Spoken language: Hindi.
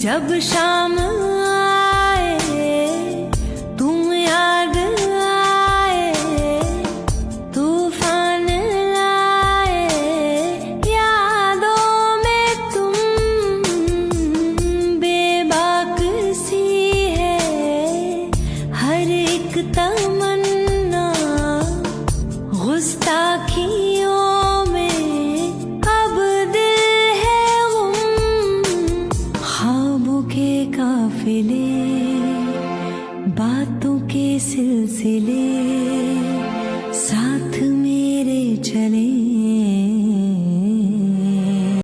जब शाम आए तुम याद आए, तूफान लाए यादों में तुम, बेबाक सी है हर एक तमन्ना, गुस्ताखियों में अब दिल है गुम, ख्वाबों के काफिले, बातों के सिलसिले साथ मेरे चले।